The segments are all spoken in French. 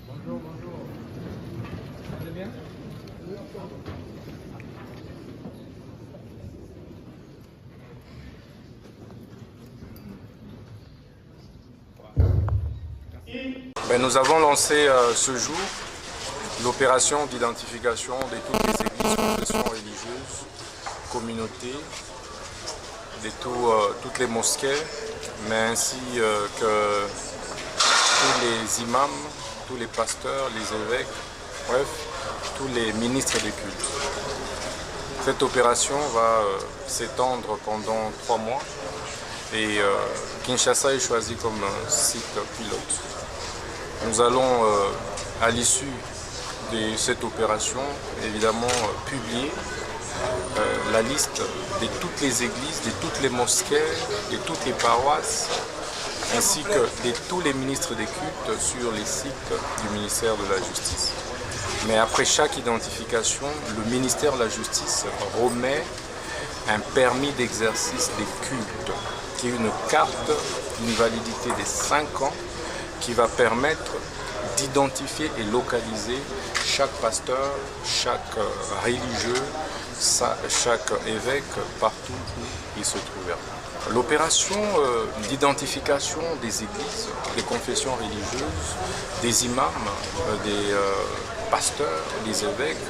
Bonjour, bonjour. Vous allez bien? Nous avons lancé ce jour l'opération d'identification de toutes les églises, confessions religieuses, communautés, de toutes les mosquées, mais ainsi que tous les imams, tous les pasteurs, les évêques, bref, tous les ministres des cultes. Cette opération va s'étendre pendant 3 mois et Kinshasa est choisi comme site pilote. Nous allons, à l'issue de cette opération, évidemment publier la liste de toutes les églises, de toutes les mosquées, de toutes les paroisses, ainsi que de tous les ministres des cultes sur les sites du ministère de la Justice. Mais après chaque identification, le ministère de la Justice remet un permis d'exercice des cultes, qui est une carte d'une validité de 5 ans, qui va permettre d'identifier et localiser chaque pasteur, chaque religieux, chaque évêque, partout où il se trouvera. L'opération d'identification des églises, des confessions religieuses, des imams, des pasteurs, des évêques,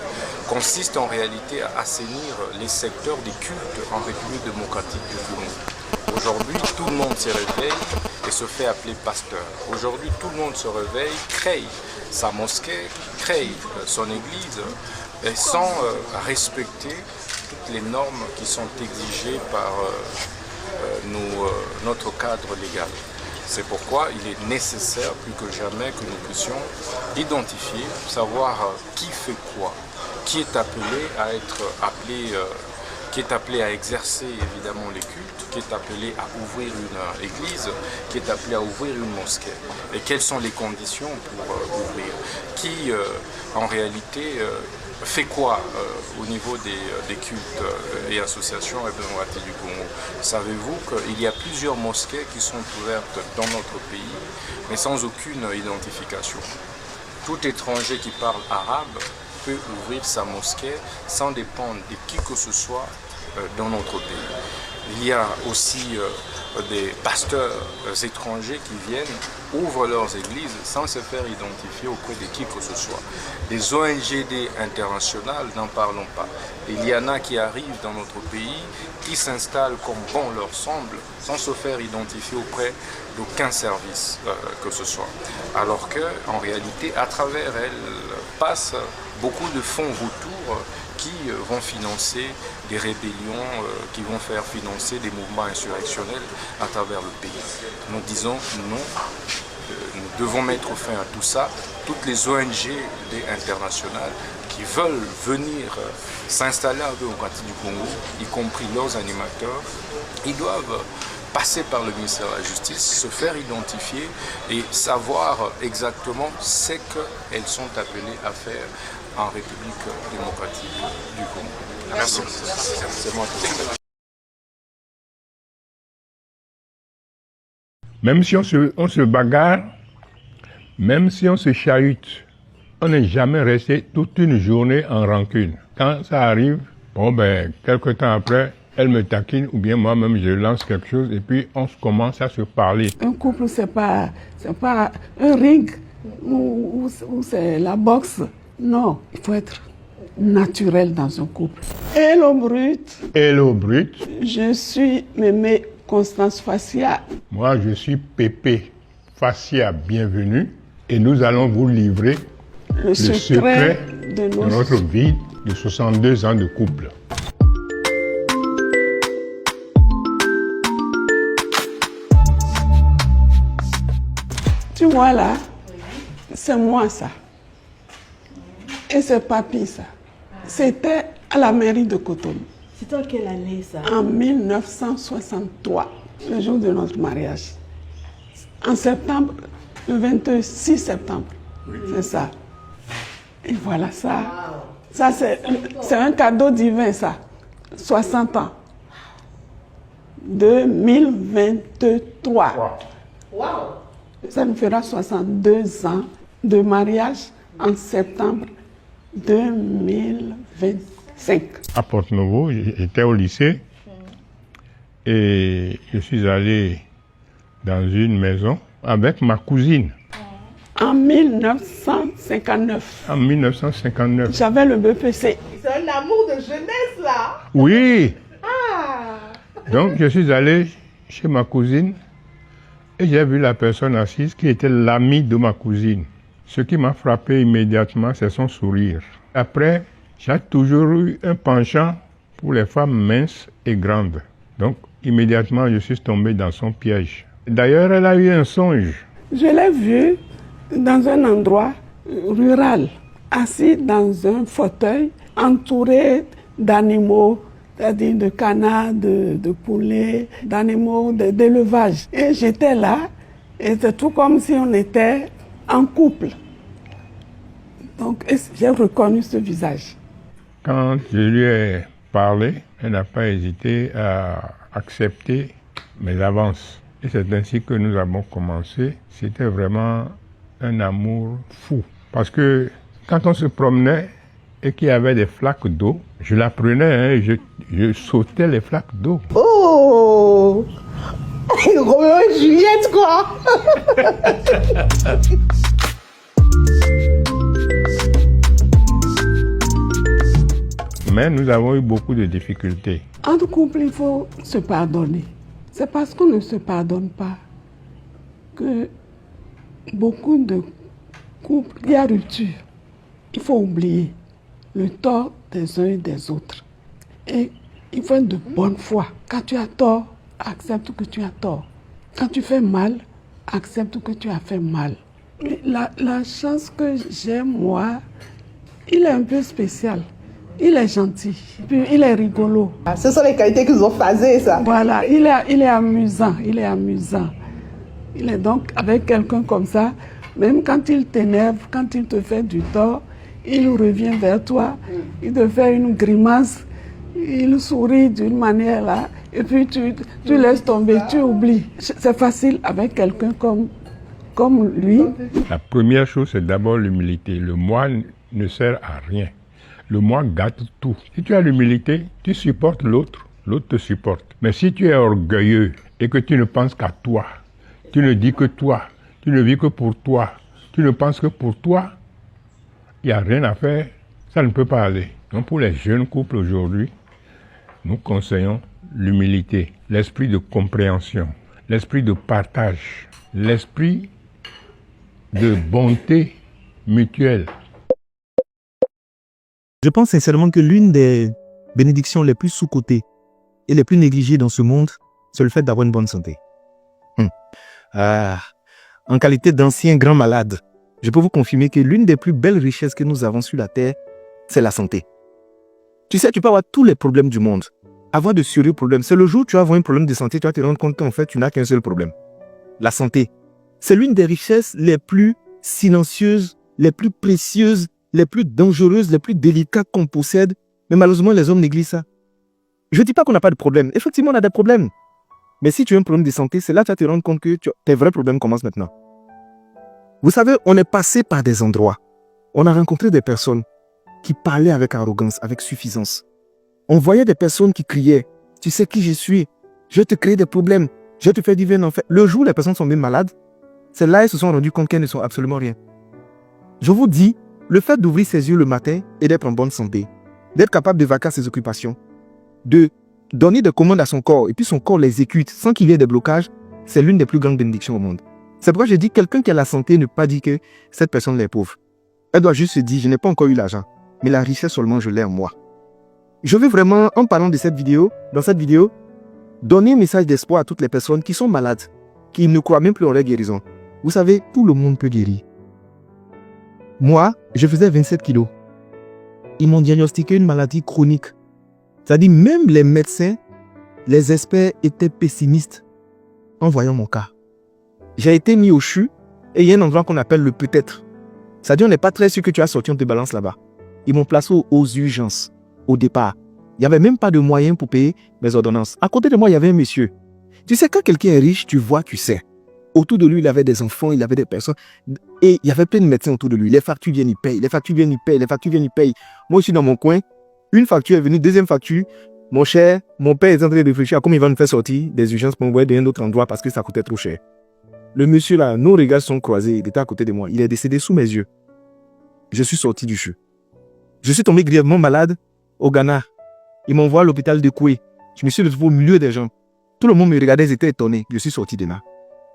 consiste en réalité à assainir les secteurs des cultes en République démocratique du Congo. Aujourd'hui, tout le monde se réveille et se fait appeler pasteur. Aujourd'hui, tout le monde se réveille, crée sa mosquée, crée son église, et sans respecter toutes les normes qui sont exigées par notre cadre légal. C'est pourquoi il est nécessaire, plus que jamais, que nous puissions identifier, savoir qui fait quoi, qui est appelé à être appelé, qui est appelé à exercer évidemment les cultes, qui est appelé à ouvrir une église, qui est appelé à ouvrir une mosquée. Et quelles sont les conditions pour ouvrir? Qui en réalité fait quoi au niveau des cultes et associations démocratiques du Congo? Savez-vous qu'il y a plusieurs mosquées qui sont ouvertes dans notre pays, mais sans aucune identification? Tout étranger qui parle arabe peut ouvrir sa mosquée sans dépendre de qui que ce soit dans notre pays. Il y a aussi des pasteurs étrangers qui viennent, ouvrent leurs églises sans se faire identifier auprès de qui que ce soit. Les ONGD internationales, n'en parlons pas. Il y en a qui arrivent dans notre pays, qui s'installent comme bon leur semble, sans se faire identifier auprès d'aucun service que ce soit. Alors qu'en réalité, à travers elles, passent beaucoup de fonds vautours qui vont financer des rébellions, qui vont faire financer des mouvements insurrectionnels à travers le pays. Nous disons non, nous devons mettre fin à tout ça. Toutes les ONG internationales qui veulent venir s'installer en démocratie du Congo, y compris leurs animateurs, ils doivent passer par le ministère de la Justice, se faire identifier et savoir exactement ce qu'elles sont appelées à faire en République démocratique du Congo. Merci. C'est moi qui vous remercie. Même si on se bagarre, même si on se chahute, on n'est jamais resté toute une journée en rancune. Quand ça arrive, quelque temps après, elle me taquine ou bien moi-même je lance quelque chose et puis on commence à se parler. Un couple, c'est pas un ring où c'est la boxe. Non, il faut être naturel dans un couple. Hello Brut. Hello Brut. Je suis Mémé Constance Fassia. Moi, je suis Pépé Fassia, bienvenue. Et nous allons vous livrer le secret de notre vie de 62 ans de couple. Tu vois là, c'est moi ça. Et c'est papy ça. C'était à la mairie de Cotonou. C'était en quelle année ça? En 1963, le jour de notre mariage. en septembre, le 26 septembre. Oui. C'est ça. Et voilà ça. Ça, c'est un cadeau divin, ça. 60 ans. 2023. Wow. Ça nous fera 62 ans de mariage en septembre 2025. À Porto-Novo, j'étais au lycée et je suis allé dans une maison avec ma cousine. En 1959. En 1959. J'avais le BPC. C'est un amour de jeunesse, là. Oui. Ah. Donc je suis allé chez ma cousine et j'ai vu la personne assise qui était l'amie de ma cousine. Ce qui m'a frappé immédiatement, c'est son sourire. Après, j'ai toujours eu un penchant pour les femmes minces et grandes. Donc immédiatement, je suis tombé dans son piège. D'ailleurs, elle a eu un songe. Je l'ai vue dans un endroit rural, assis dans un fauteuil, entouré d'animaux, c'est-à-dire de canards, de poulets, d'animaux d'élevage. Et j'étais là, et c'est tout comme si on était en couple. Donc j'ai reconnu ce visage. Quand je lui ai parlé, elle n'a pas hésité à accepter mes avances. Et c'est ainsi que nous avons commencé. C'était vraiment un amour fou. Parce que quand on se promenait et qu'il y avait des flaques d'eau, je la prenais et je sautais les flaques d'eau. Oh. Roméo et Juliette, quoi. Mais nous avons eu beaucoup de difficultés. Entre couples, il faut se pardonner. C'est parce qu'on ne se pardonne pas que beaucoup de couples, il y a rupture. Il faut oublier le tort des uns et des autres. Et il faut être de bonne foi. Quand tu as tort, accepte que tu as tort. Quand tu fais mal, accepte que tu as fait mal. La chance que j'ai, moi, il est un peu spécial. Il est gentil, puis il est rigolo. Ce sont les qualités qu'ils ont phasées, ça. Voilà, il est amusant, il est amusant. Il est donc avec quelqu'un comme ça, même quand il t'énerve, quand il te fait du tort, il revient vers toi, il te fait une grimace, il sourit d'une manière là, et puis tu laisses tomber, tu oublies. C'est facile avec quelqu'un comme lui. La première chose, c'est d'abord l'humilité. Le moi ne sert à rien. Le moi gâte tout. Si tu as l'humilité, tu supportes l'autre, l'autre te supporte. Mais si tu es orgueilleux et que tu ne penses qu'à toi, tu ne dis que toi, tu ne vis que pour toi, tu ne penses que pour toi, il n'y a rien à faire, ça ne peut pas aller. Donc pour les jeunes couples aujourd'hui, nous conseillons l'humilité, l'esprit de compréhension, l'esprit de partage, l'esprit de bonté mutuelle. Je pense sincèrement que l'une des bénédictions les plus sous-cotées et les plus négligées dans ce monde, c'est le fait d'avoir une bonne santé. En qualité d'ancien grand malade, je peux vous confirmer que l'une des plus belles richesses que nous avons sur la terre, c'est la santé. Tu sais, tu peux avoir tous les problèmes du monde, avoir de sérieux problèmes. C'est le jour où tu vas avoir un problème de santé, tu vas te rendre compte qu'en fait, tu n'as qu'un seul problème. La santé. C'est l'une des richesses les plus silencieuses, les plus précieuses, les plus dangereuses, les plus délicates qu'on possède. Mais malheureusement, les hommes négligent ça. Je ne dis pas qu'on n'a pas de problème. Effectivement, on a des problèmes. Mais si tu as un problème de santé, c'est là que tu vas te rendre compte que tes vrais problèmes commencent maintenant. Vous savez, on est passé par des endroits. On a rencontré des personnes qui parlaient avec arrogance, avec suffisance. On voyait des personnes qui criaient « Tu sais qui je suis? Je vais te créer des problèmes. Je vais te faire vivre un enfer. » Le jour où les personnes sont bien malades, c'est là qu'ils se sont rendus compte qu'elles ne sont absolument rien. Je vous dis, le fait d'ouvrir ses yeux le matin et d'être en bonne santé, d'être capable de vaquer à ses occupations, de donner des commandes à son corps et puis son corps les exécute sans qu'il y ait des blocages, c'est l'une des plus grandes bénédictions au monde. C'est pourquoi je dis quelqu'un qui a la santé ne peut pas dire que cette personne est pauvre. Elle doit juste se dire, je n'ai pas encore eu l'argent, mais la richesse seulement je l'ai en moi. Je veux vraiment, en parlant de cette vidéo, dans cette vidéo, donner un message d'espoir à toutes les personnes qui sont malades, qui ne croient même plus en leur guérison. Vous savez, tout le monde peut guérir. Moi, je faisais 27 kilos. Ils m'ont diagnostiqué une maladie chronique. C'est-à-dire, même les médecins, les experts étaient pessimistes en voyant mon cas. J'ai été mis au CHU et il y a un endroit qu'on appelle le peut-être. C'est-à-dire, on n'est pas très sûr que tu as sorti, on te balance là-bas. Ils m'ont placé aux urgences, au départ. Il n'y avait même pas de moyens pour payer mes ordonnances. À côté de moi, il y avait un monsieur. Tu sais, quand quelqu'un est riche, tu vois, tu sais. Autour de lui, il avait des enfants, il avait des personnes. Et il y avait plein de médecins autour de lui. Les factures viennent, ils payent. Les factures viennent, ils payent. Les factures viennent, ils payent. Moi, je suis dans mon coin. Une facture est venue, deuxième facture. Mon cher, mon père est en train de réfléchir à comment il va nous faire sortir des urgences pour m'envoyer d'un autre endroit parce que ça coûtait trop cher. Le monsieur là, nos regards sont croisés. Il était à côté de moi. Il est décédé sous mes yeux. Je suis sorti du CHU. Je suis tombé grièvement malade au Ghana. Ils m'envoient à l'hôpital de Koué. Je me suis retrouvé au milieu des gens. Tout le monde me regardait, ils étaient étonnés. Je suis sorti de là.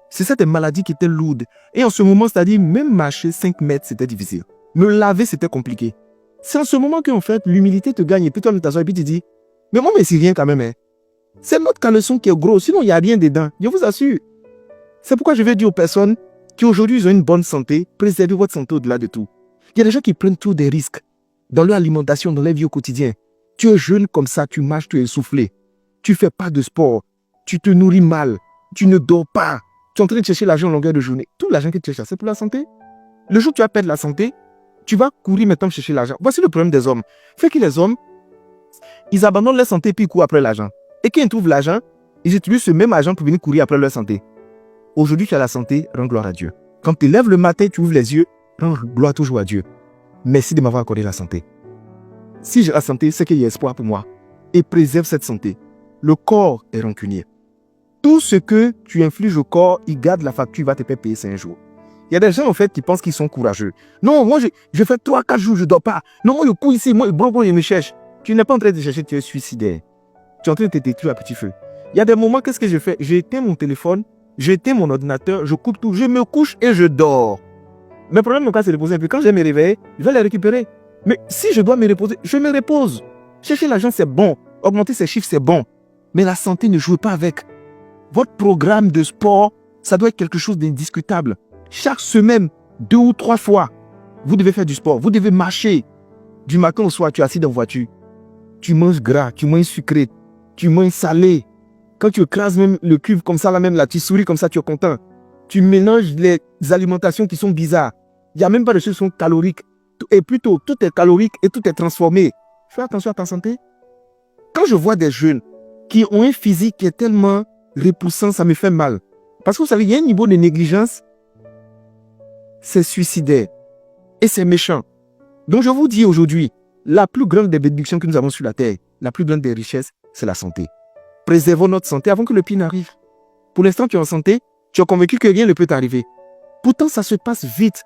C'est ça des maladies qui étaient lourdes. Et en ce moment, c'est-à-dire, même marcher 5 mètres, c'était difficile. Me laver, c'était compliqué. C'est en ce moment qu'en fait, l'humilité te gagne. Et puis toi, tu t'assois et puis tu dis, mais moi, mais c'est rien quand même. Hein. C'est notre caleçon qui est gros. Sinon, il n'y a rien dedans. Je vous assure. C'est pourquoi je vais dire aux personnes qui aujourd'hui ont une bonne santé, préservez votre santé au-delà de tout. Il y a des gens qui prennent tous des risques dans leur alimentation, dans leur vie au quotidien. Tu es jeune comme ça, tu marches, tu es essoufflé. Tu ne fais pas de sport. Tu te nourris mal. Tu ne dors pas. Tu es en train de chercher l'argent en longueur de journée. Tout l'argent que tu cherches, c'est pour la santé. Le jour où tu vas perdre la santé, tu vas courir maintenant chercher l'argent. Voici le problème des hommes. Fait que les hommes, ils abandonnent leur santé puis ils courent après l'argent. Et quand ils trouvent l'argent, ils utilisent ce même argent pour venir courir après leur santé. Aujourd'hui, tu as la santé, rends gloire à Dieu. Quand tu lèves le matin, tu ouvres les yeux, rends gloire toujours à Dieu. Merci de m'avoir accordé la santé. Si j'ai la santé, c'est qu'il y a espoir pour moi. Et préserve cette santé. Le corps est rancunier. Tout ce que tu infliges au corps, il garde la facture, il va te faire payer 5 jours. Il y a des gens en fait qui pensent qu'ils sont courageux. Non, moi je fais 3-4 jours, je ne dors pas. Non, moi je cours ici, moi je me cherche. Tu n'es pas en train de chercher, tu es suicidaire. Tu es en train de te détruire à petit feu. Il y a des moments, qu'est-ce que je fais? J'éteins mon téléphone, j'éteins mon ordinateur, je coupe tout, je me couche et je dors. Mes problèmes n'ont qu'à se reposer un peu. Quand je vais me réveiller, je vais les récupérer. Mais si je dois me reposer, je me repose. Chercher l'argent, c'est bon. Augmenter ses chiffres, c'est bon. Mais la santé, ne jouez pas avec. Votre programme de sport, ça doit être quelque chose d'indiscutable. Chaque semaine, 2 ou 3 fois, vous devez faire du sport. Vous devez marcher. Du matin au soir, tu es assis dans la voiture. Tu manges gras, tu manges sucré, tu manges salé. Quand tu écrases même le cuve comme ça, là même, là, tu souris comme ça, tu es content. Tu mélanges les alimentations qui sont bizarres. Il n'y a même pas de choses qui sont caloriques. Et plutôt, tout est calorique et tout est transformé. Fais attention à ta santé. Quand je vois des jeunes qui ont un physique qui est tellement repoussant, ça me fait mal. Parce que vous savez, il y a un niveau de négligence, c'est suicidaire. Et c'est méchant. Donc je vous dis aujourd'hui, la plus grande des bénédictions que nous avons sur la terre, la plus grande des richesses, c'est la santé. Préservons notre santé avant que le pire n'arrive. Pour l'instant, tu es en santé, tu es convaincu que rien ne peut t'arriver. Pourtant, ça se passe vite.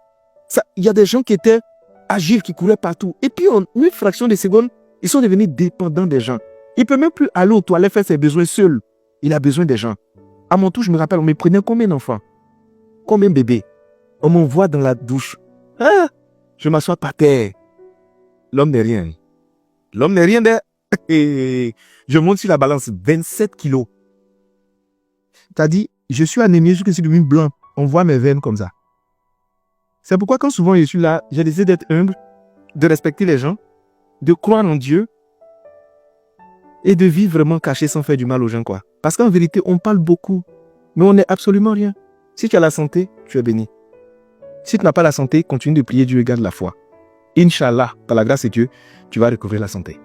Il y a des gens qui étaient agiles, qui couraient partout. Et puis, en une fraction de seconde, ils sont devenus dépendants des gens. Il ne peut même plus aller aux toilettes faire ses besoins seul. Il a besoin des gens. À mon tour, je me rappelle, on me prenait combien d'enfants? Combien de bébés? On m'envoie dans la douche. Ah, je m'assois par terre. L'homme n'est rien. L'homme n'est rien. Je monte sur la balance 27 kilos. T'as dit, je suis anémié, je suis devenu blanc. On voit mes veines comme ça. C'est pourquoi quand souvent je suis là, j'ai décidé d'être humble, de respecter les gens, de croire en Dieu et de vivre vraiment caché sans faire du mal aux gens, quoi. Parce qu'en vérité, on parle beaucoup, mais on n'est absolument rien. Si tu as la santé, tu es béni. Si tu n'as pas la santé, continue de prier Dieu et garde la foi. Inch'Allah, par la grâce de Dieu, tu vas recouvrir la santé.